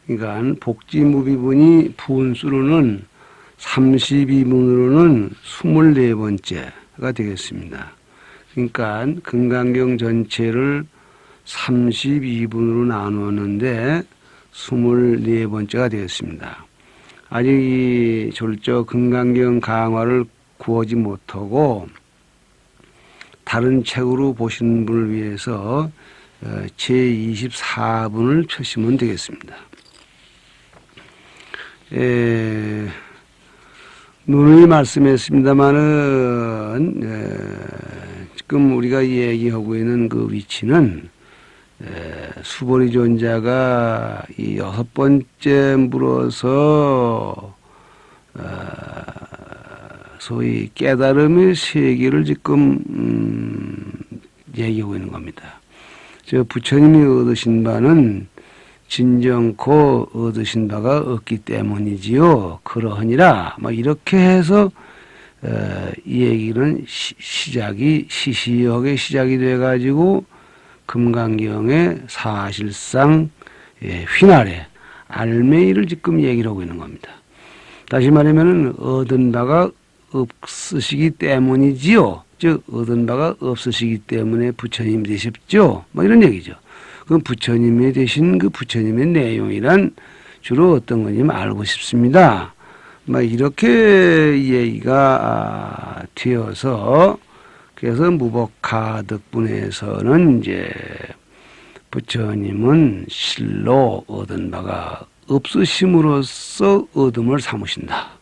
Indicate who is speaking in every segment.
Speaker 1: 그러니까 복지무비분이 분수로는 32분으로는 24번째가 되겠습니다. 그러니까 금강경 전체를 32분으로 나누었는데 24번째가 되었습니다. 아직 이 졸적 금강경 강화를 구하지 못하고 다른 책으로 보시는 분을 위해서 제24분을 펴시면 되겠습니다. 누누이 말씀했습니다마는 지금 우리가 얘기하고 있는 그 위치는 수보리 존자가 이 6번째 물어서 소위 깨달음의 세계를 지금 얘기하고 있는 겁니다. 저 부처님이 얻으신 바는 진정코 얻으신 바가 없기 때문이지요. 그러하니라 뭐 이렇게 해서 이 얘기는 시시하게 시작이 돼가지고 금강경의 사실상 휘날에 알맹이를 지금 얘기를 하고 있는 겁니다. 다시 말하면 얻은 바가 없으시기 때문이지요. 즉 얻은 바가 없으시기 때문에 부처님 되십죠. 뭐 이런 얘기죠. 그럼 부처님이 되신 그 부처님의 내용이란 주로 어떤 건지 알고 싶습니다. 뭐 이렇게 얘기가 되어서 그래서 무법카 덕분에서는 이제 부처님은 실로 얻은 바가 없으심으로써 얻음을 삼으신다.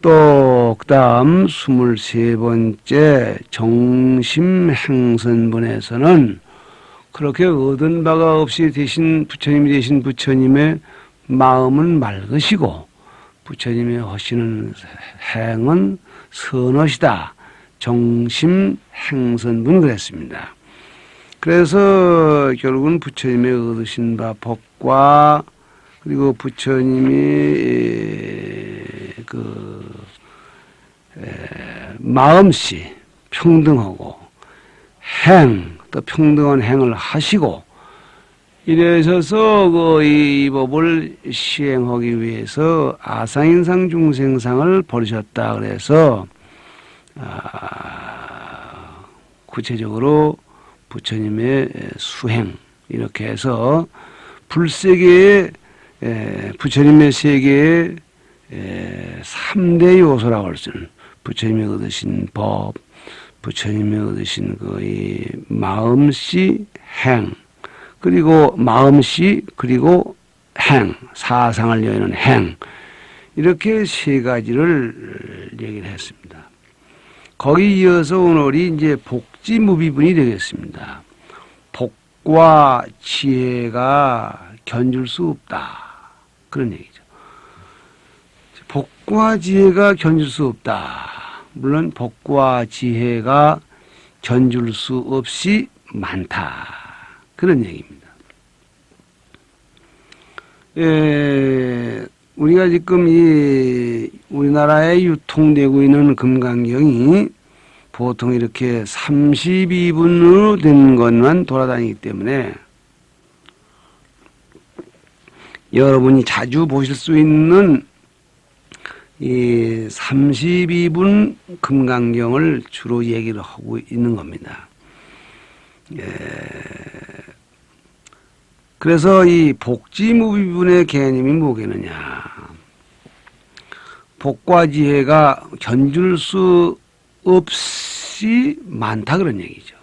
Speaker 1: 또 그다음 23번째 정심행선분에서는 그렇게 얻은 바가 없이 되신 부처님이 되신 부처님의 마음은 맑으시고 부처님이 하시는 행은 선엇이다. 정심행선분 그랬습니다. 그래서 결국은 부처님의 얻으신 바 법과 그리고 부처님이 마음씨 평등하고 또 평등한 행을 하시고 이래서 이 법을 시행하기 위해서 아상인상 중생상을 버리셨다 그래서 구체적으로 부처님의 수행 이렇게 해서 불세계의 부처님의 세계의 3대 요소라고 할 수 있는 부처님이 얻으신 법, 부처님이 얻으신 이 마음씨 행, 그리고 마음씨 그리고 행, 사상을 여는 행 이렇게 세 가지를 얘기를 했습니다. 거기 이어서 오늘이 이제 복지무비분이 되겠습니다. 복과 지혜가 견줄 수 없다. 그런 얘기죠. 복과 지혜가 견줄 수 없다. 물론 복과 지혜가 견줄 수 없이 많다. 그런 얘기입니다. 우리가 지금 이 우리나라에 유통되고 있는 금강경이 보통 이렇게 32분으로 된 것만 돌아다니기 때문에 여러분이 자주 보실 수 있는 이 32분 금강경을 주로 얘기를 하고 있는 겁니다. 그래서 이 복지무비분의 개념이 뭐겠느냐. 복과 지혜가 견줄 수 없이 많다 그런 얘기죠.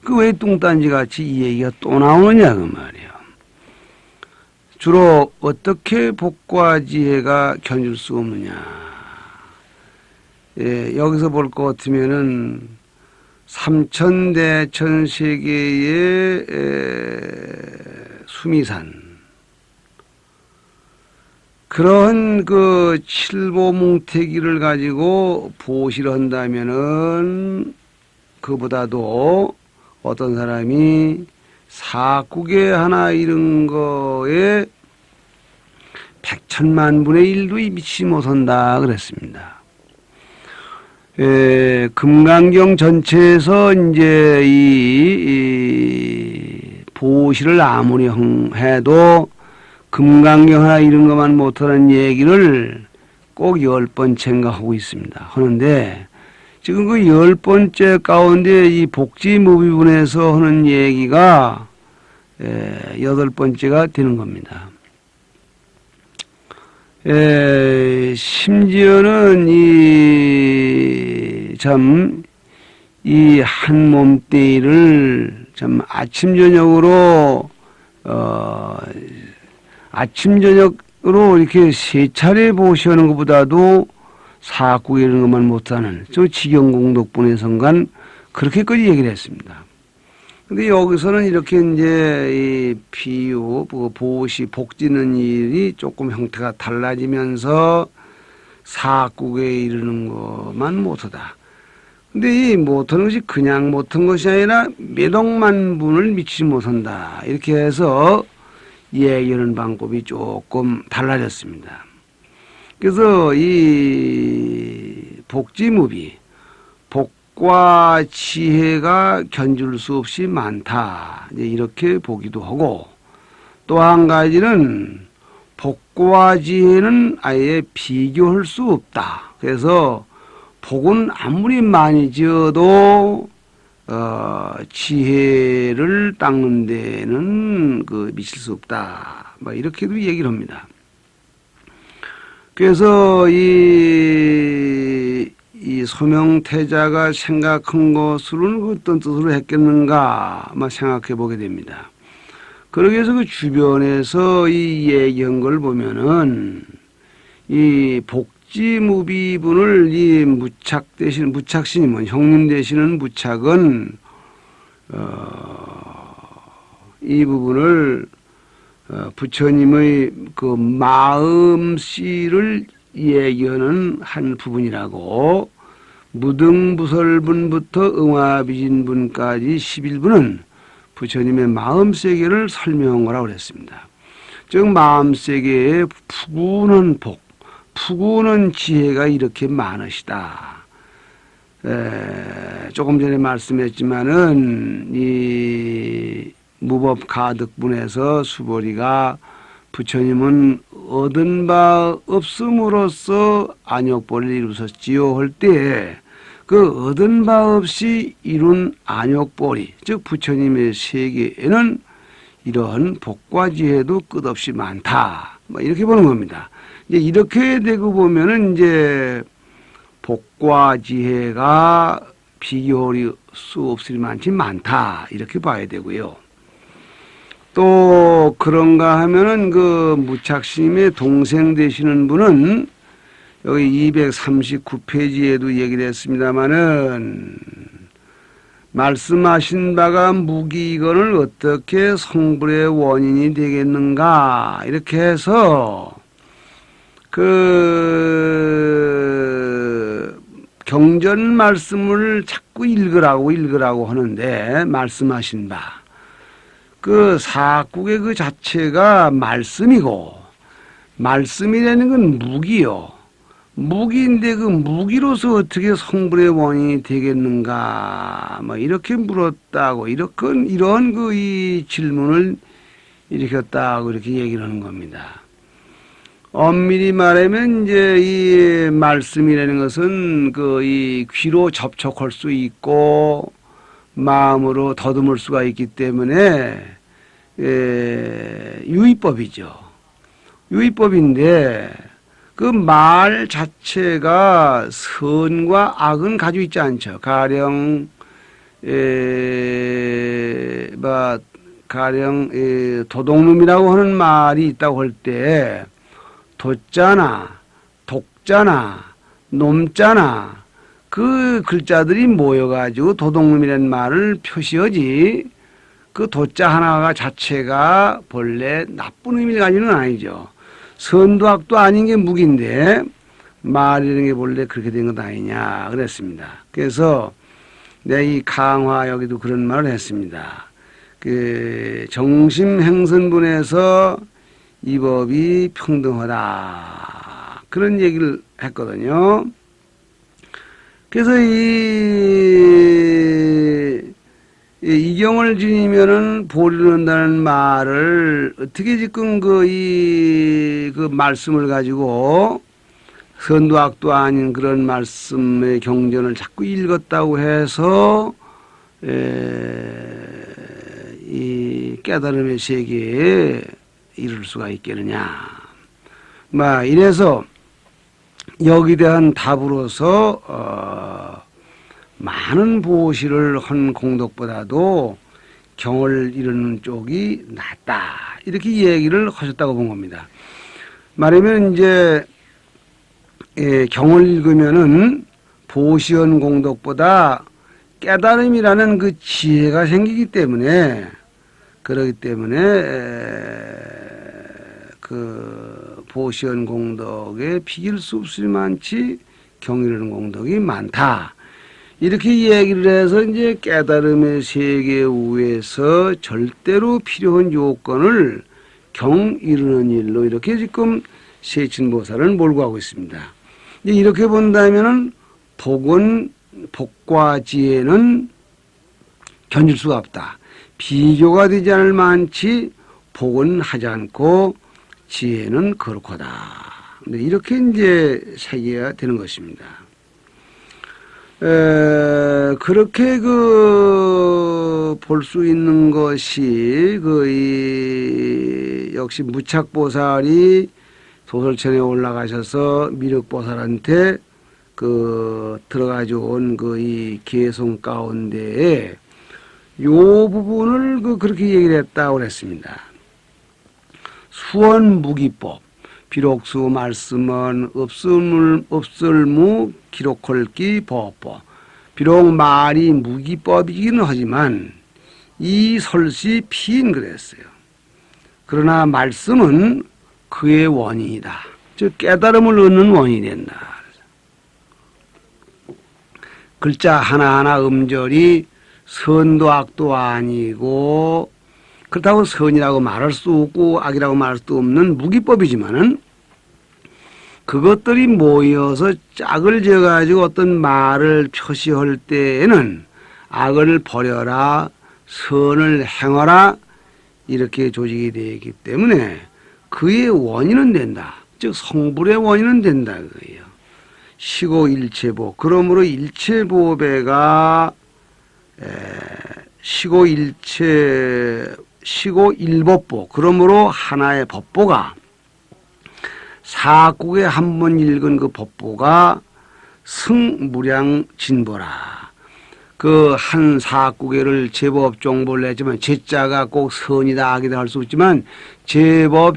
Speaker 1: 그 왜 뚱딴지 같이 이 얘기가 또 나오느냐 그 말이에요. 주로 어떻게 복과 지혜가 견줄 수 없느냐. 여기서 볼 것 같으면은 삼천대천세계의 수미산 그런 그 칠보뭉태기를 가지고 보시를 한다면은 그보다도 어떤 사람이 사국에 하나 이런 거에 100천만분의 1도 미치지 못한다 그랬습니다. 금강경 전체에서 이제 이 보시를 아무리 해도 금강경 하나 이런 것만 못하는 얘기를 꼭 10번째인가 하고 있습니다. 하는데 지금 그 10번째 가운데 이 복지무비분에서 하는 얘기가 8번째가 되는 겁니다. 심지어는 이 한 몸뚱이를 참 아침 저녁으로 이렇게 3차례 보시는 것보다도 사학국에 이런 것만 못하는 저 지경공덕분의 성간 그렇게까지 얘기를 했습니다. 근데 여기서는 이렇게 이제 이 비유, 보시, 복지는 일이 조금 형태가 달라지면서 사학국에 이르는 것만 못하다. 근데 이 못하는 것이 그냥 못한 것이 아니라 몇억만분을 미치지 못한다. 이렇게 해서 얘기하는 방법이 조금 달라졌습니다. 그래서 이 복지무비, 복과 지혜가 견줄 수 없이 많다. 이제 이렇게 보기도 하고, 또 한 가지는 복과 지혜는 아예 비교할 수 없다. 그래서 복은 아무리 많이 지어도 지혜를 닦는 데는 미칠 수 없다. 뭐 이렇게도 얘기를 합니다. 그래서 이 소명태자가 생각한 것으로는 어떤 뜻으로 했겠는가 아마 생각해 보게 됩니다. 그러기 위해서 그 주변에서 이 얘기한 걸 보면은 이 복지무비분을 이 무착신이면 형님 되시는 무착은 이 부분을 부처님의 그 마음씨를 얘기하는 한 부분이라고, 무등부설분부터 응화비진분까지 11분은 부처님의 마음세계를 설명한 거라고 그랬습니다. 즉 마음세계에 푸근한 복, 푸근한 지혜가 이렇게 많으시다. 조금 전에 말씀했지만은 이 무법가득분에서 수보리가 부처님은 얻은 바 없음으로써 안욕보리를 이루셨지요 할 때 그 얻은 바 없이 이룬 안욕보리, 즉 부처님의 세계에는 이러한 복과 지혜도 끝없이 많다. 뭐 이렇게 보는 겁니다. 이제 이렇게 되고 보면은 이제 복과 지혜가 비교할 수 없을 만치 많다. 이렇게 봐야 되고요. 또 그런가 하면은 그 무착스님의 동생 되시는 분은 여기 239페이지에도 얘기를 했습니다마는 말씀하신 바가 무기이건을 어떻게 성불의 원인이 되겠는가 이렇게 해서 그 경전 말씀을 자꾸 읽으라고 하는데, 말씀하신 바 그 사학국의 그 자체가 말씀이고, 말씀이라는 건 무기요. 무기인데 그 무기로서 어떻게 성불의 원인이 되겠는가, 뭐 이렇게 물었다고, 이런 그 이 질문을 일으켰다고 이렇게 얘기를 하는 겁니다. 엄밀히 말하면 이제 이 말씀이라는 것은 그 이 귀로 접촉할 수 있고 마음으로 더듬을 수가 있기 때문에 유의법이죠. 유의법인데 그 말 자체가 선과 악은 가지고 있지 않죠. 가령 도둑놈이라고 하는 말이 있다고 할 때 도자나 독자나 놈자나 그 글자들이 모여가지고 도둑놈이라는 말을 표시하지, 그 도자 하나가 자체가 본래 나쁜 의미를 가지는 아니죠. 선도 악도 아닌 게 무기인데 말이라는 게 본래 그렇게 된 것 아니냐 그랬습니다. 그래서 내가 이 강화 여기도 그런 말을 했습니다. 그 정심행선분에서 이 법이 평등하다 그런 얘기를 했거든요. 그래서 이 경을 지니면은 보리를 얻는다는 말을 어떻게 지금 그 말씀을 가지고 선도 악도 아닌 그런 말씀의 경전을 자꾸 읽었다고 해서 이 깨달음의 세계에 이룰 수가 있겠느냐. 이래서 여기에 대한 답으로서 많은 보시를 한 공덕보다도 경을 이루는 쪽이 낫다. 이렇게 얘기를 하셨다고 본 겁니다. 말하면 이제 경을 읽으면은 보시한 공덕보다 깨달음이라는 그 지혜가 생기기 때문에 그러기 때문에 그 보시한 공덕에 비길 수 없을만치 경이라는 공덕이 많다. 이렇게 얘기를 해서 이제 깨달음의 세계 위에서 절대로 필요한 요건을 경 이루는 일로 이렇게 지금 세친보살을 몰고 가고 있습니다. 이렇게 본다면은 복과 지혜는 견줄 수가 없다. 비교가 되지 않을 만치 복은 하지 않고 지혜는 거룩하다. 이렇게 이제 새겨야 되는 것입니다. 그렇게 볼 수 있는 것이 역시 무착보살이 도솔천에 올라가셔서 미륵보살한테 들어가져 온 이 개성 가운데에 요 부분을 그렇게 얘기를 했다고 그랬습니다. 수언무기법. 비록수 말씀은 없을무 기록할기 법법. 비록 말이 무기법이기는 하지만 이 설시 피인 그랬어요. 그러나 말씀은 그의 원인이다. 즉 깨달음을 얻는 원인이 된다. 글자 하나하나 음절이 선도 악도 아니고 그렇다고 선이라고 말할 수 없고 악이라고 말할 수도 없는 무기법이지만은 그것들이 모여서 짝을 지어가지고 어떤 말을 표시할 때에는 악을 버려라, 선을 행하라 이렇게 조직이 되어 있기 때문에 그의 원인은 된다. 즉 성불의 원인은 된다 그거예요. 시고 일체보. 그러므로 일체보배가 시고 일법보. 그러므로 하나의 법보가 사국에 한 번 읽은 그 법보가 승무량 진보라. 그 한 사국에를 제법 종보를 했지만 제자가 꼭 선이다 악이다 할 수 있지만 제법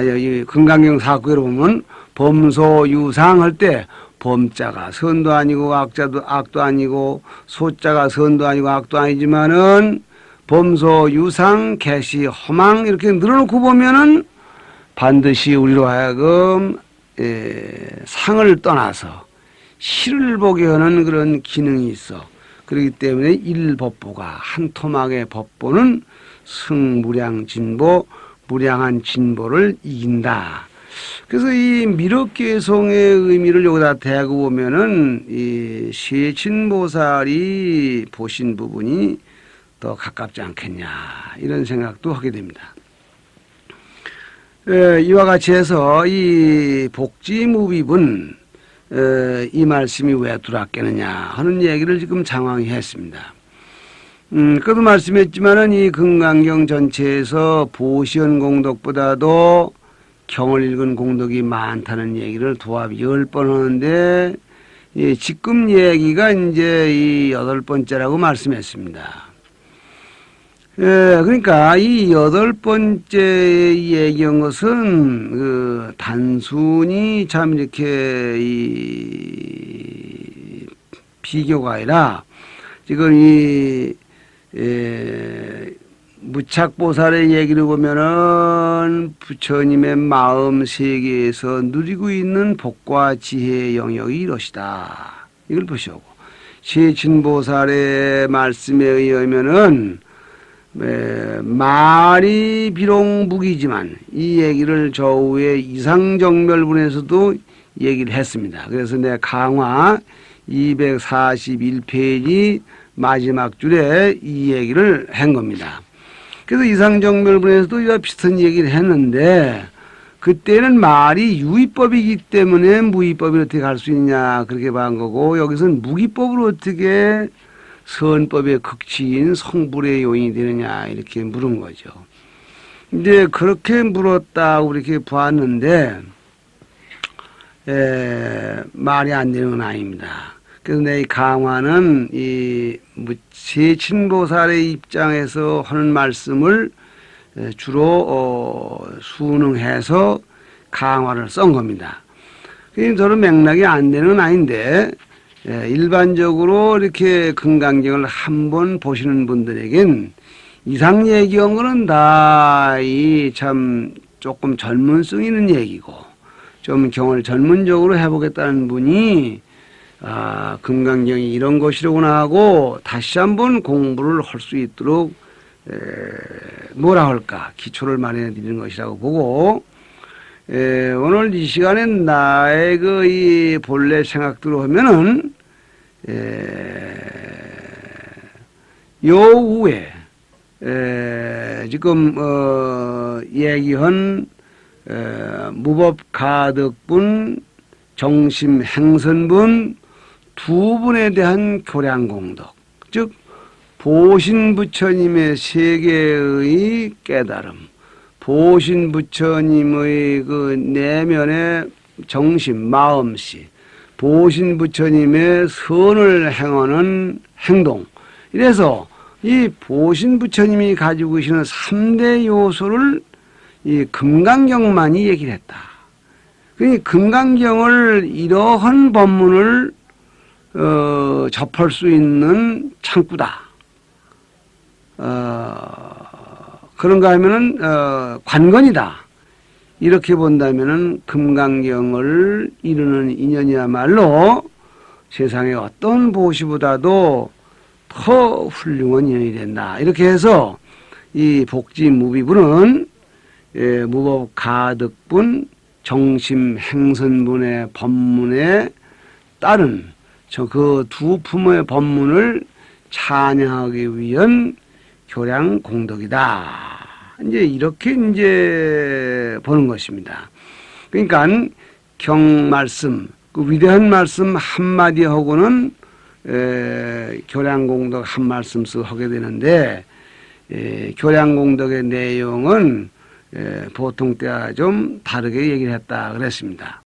Speaker 1: 이 금강경 사국에를 보면 범소 유상 할 때 범자가 선도 아니고 악도 아니고 소자가 선도 아니고 악도 아니지만은 범소 유상 개시 허망 이렇게 늘어놓고 보면은 반드시 우리로 하여금 상을 떠나서 실을 보게 하는 그런 기능이 있어. 그렇기 때문에 일법보가 한 토막의 법보는 승무량 진보, 무량한 진보를 이긴다. 그래서 이 미륵계송의 의미를 여기다 대고 보면은 이 쇠친보살이 보신 부분이 더 가깝지 않겠냐 이런 생각도 하게 됩니다. 이와 같이 해서 이 복지무비분 이 말씀이 왜 들어왔겠느냐 하는 얘기를 지금 장황히 했습니다. 그도 말씀했지만은 이 금강경 전체에서 보시언 공덕보다도 경을 읽은 공덕이 많다는 얘기를 도합 10번 하는데 지금 얘기가 이제 이 8번째라고 말씀했습니다. 그러니까 이 8번째 얘기한 것은 단순히 참 이렇게 이 비교가 아니라 지금 이 무착보살의 얘기를 보면은 부처님의 마음 세계에서 누리고 있는 복과 지혜의 영역이 이것이다. 이걸 보시고 쇠친보살의 말씀에 의하면은 말이 비록 무기지만 이 얘기를 저 후에 이상정멸분에서도 얘기를 했습니다. 그래서 내 강화 241페이지 마지막 줄에 이 얘기를 한 겁니다. 그래서 이상정멸문에서도 이와 비슷한 얘기를 했는데 그때는 말이 유의법이기 때문에 무의법이 어떻게 갈 수 있냐 그렇게 본 거고 여기서는 무기법으로 어떻게 선법의 극치인 성불의 요인이 되느냐 이렇게 물은 거죠. 이제 그렇게 물었다고 이렇게 보았는데 말이 안 되는 건 아닙니다. 그래서 내 강화는 이 제친보살의 입장에서 하는 말씀을 주로 순응해서 강화를 쓴 겁니다. 저는 맥락이 안 되는 건 아닌데 일반적으로 이렇게 금강경을 한번 보시는 분들에겐 이상 얘기한 거는 다 이 참 조금 전문성 있는 얘기고 좀 경을 전문적으로 해보겠다는 분이 금강경이 이런 것이로구나 하고 다시 한번 공부를 할 수 있도록 뭐라 할까 기초를 마련해 드리는 것이라고 보고 오늘 이 시간엔 나의 그 이 본래 생각대로 하면은 요 후에 지금 얘기한 무법가득분 정심행선분 두 분에 대한 교량공덕 즉 보신부처님의 세계의 깨달음 보신부처님의 그 내면의 정신 마음씨 보신부처님의 선을 행하는 행동 이래서 이 보신부처님이 가지고 계시는 3대 요소를 이 금강경만이 얘기를 했다. 그러니 금강경을 이러한 법문을 접할 수 있는 창구다. 그런가 하면은 관건이다. 이렇게 본다면은 금강경을 이루는 인연이야말로 세상의 어떤 보시보다도 더 훌륭한 인연이 된다. 이렇게 해서 이 복지무비분은 무법가득분 정심행선분의 법문에 따른 그 두 품의 법문을 찬양하기 위한 교량공덕이다. 이제 이렇게 이제 보는 것입니다. 그러니까 경말씀, 그 위대한 말씀 한마디 하고는 교량공덕 한 말씀씩 하게 되는데 교량공덕의 내용은 보통 때와 좀 다르게 얘기를 했다 그랬습니다.